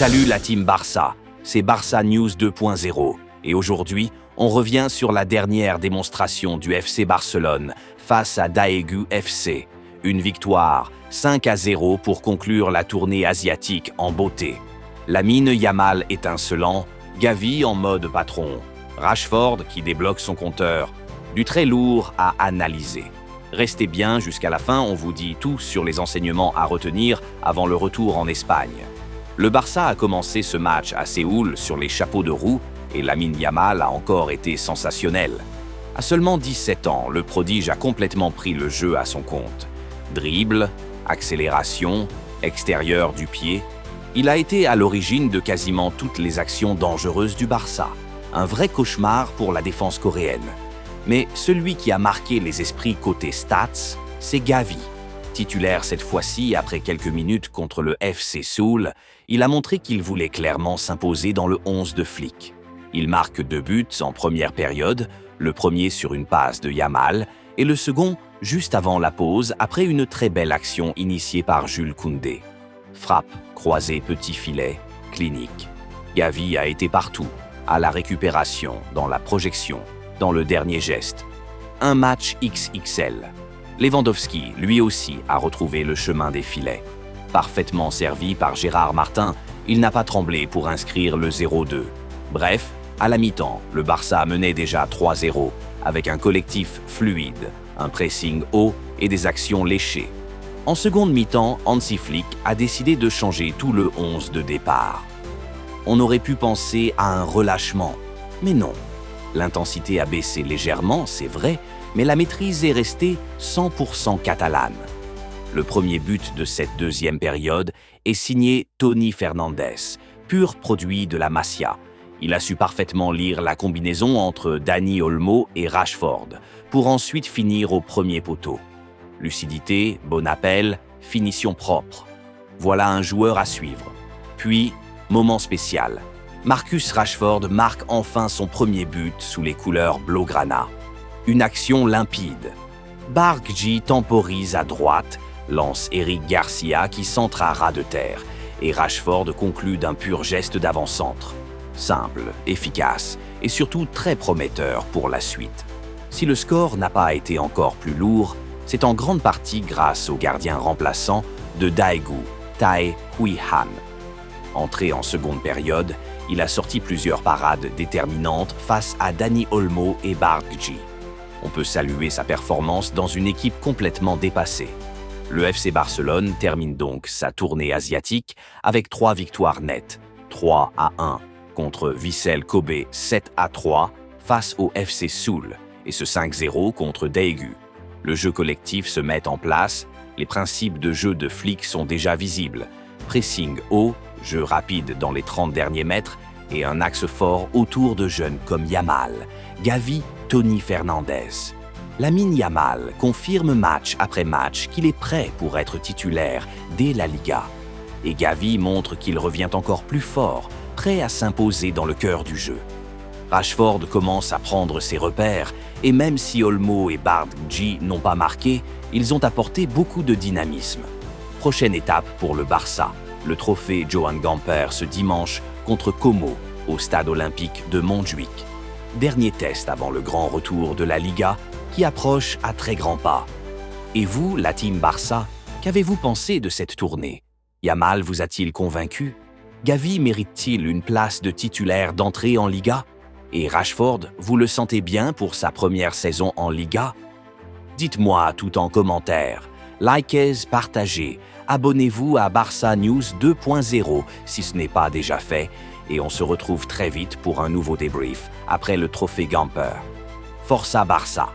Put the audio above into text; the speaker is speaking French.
Salut la team Barça, c'est Barça News 2.0 et aujourd'hui, on revient sur la dernière démonstration du FC Barcelone face à Daegu FC. Une victoire 5-0 pour conclure la tournée asiatique en beauté. Lamine Yamal étincelant, Gavi en mode patron, Rashford qui débloque son compteur. Du très lourd à analyser. Restez bien jusqu'à la fin, on vous dit tout sur les enseignements à retenir avant le retour en Espagne. Le Barça a commencé ce match à Séoul sur les chapeaux de roue et Lamine Yamal a encore été sensationnel. À seulement 17 ans, le prodige a complètement pris le jeu à son compte. Dribble, accélération, extérieur du pied. Il a été à l'origine de quasiment toutes les actions dangereuses du Barça. Un vrai cauchemar pour la défense coréenne. Mais celui qui a marqué les esprits côté stats, c'est Gavi. Titulaire cette fois-ci après quelques minutes contre le FC Séoul, il a montré qu'il voulait clairement s'imposer dans le 11 de Flick. Il marque 2 buts en première période, le premier sur une passe de Yamal et le second juste avant la pause après une très belle action initiée par Jules Koundé. Frappe, croisée petit filet, clinique. Gavi a été partout, à la récupération, dans la projection, dans le dernier geste. Un match XXL. Lewandowski, lui aussi, a retrouvé le chemin des filets. Parfaitement servi par Gérard Martin, il n'a pas tremblé pour inscrire le 0-2. Bref, à la mi-temps, le Barça menait déjà 3-0, avec un collectif fluide, un pressing haut et des actions léchées. En seconde mi-temps, Hansi Flick a décidé de changer tout le 11 de départ. On aurait pu penser à un relâchement, mais non. L'intensité a baissé légèrement, c'est vrai, mais la maîtrise est restée 100% catalane. Le premier but de cette deuxième période est signé Toni Fernandes, pur produit de la Masia. Il a su parfaitement lire la combinaison entre Dani Olmo et Rashford, pour ensuite finir au premier poteau. Lucidité, bon appel, finition propre. Voilà un joueur à suivre. Puis, moment spécial. Marcus Rashford marque enfin son premier but sous les couleurs blaugrana. Une action limpide. Bargji temporise à droite, lance Eric Garcia qui centre à ras de terre, et Rashford conclut d'un pur geste d'avant-centre. Simple, efficace et surtout très prometteur pour la suite. Si le score n'a pas été encore plus lourd, c'est en grande partie grâce au gardien remplaçant de Daegu, Tae Hui Han. Entré en seconde période, il a sorti plusieurs parades déterminantes face à Dani Olmo et Bargji. On peut saluer sa performance dans une équipe complètement dépassée. Le FC Barcelone termine donc sa tournée asiatique avec 3 victoires nettes, 3-1 contre Vissel Kobe 7-3 face au FC Séoul et ce 5-0 contre Daegu. Le jeu collectif se met en place, les principes de jeu de Flick sont déjà visibles. Pressing haut, jeu rapide dans les 30 derniers mètres et un axe fort autour de jeunes comme Yamal, Gavi, Toni Fernandes. Lamine Yamal confirme match après match qu'il est prêt pour être titulaire dès la Liga. Et Gavi montre qu'il revient encore plus fort, prêt à s'imposer dans le cœur du jeu. Rashford commence à prendre ses repères et même si Olmo et Bargji n'ont pas marqué, ils ont apporté beaucoup de dynamisme. Prochaine étape pour le Barça, le trophée Johan Gamper ce dimanche contre Como au stade olympique de Montjuïc. Dernier test avant le grand retour de la Liga qui approche à très grands pas. Et vous, la team Barça, qu'avez-vous pensé de cette tournée? Yamal vous a-t-il convaincu? Gavi mérite-t-il une place de titulaire d'entrée en Liga? Et Rashford, vous le sentez bien pour sa première saison en Liga? Dites-moi tout en commentaire. Likez, partagez, abonnez-vous à Barça News 2.0 si ce n'est pas déjà fait et on se retrouve très vite pour un nouveau débrief après le trophée Gamper. Força Barça!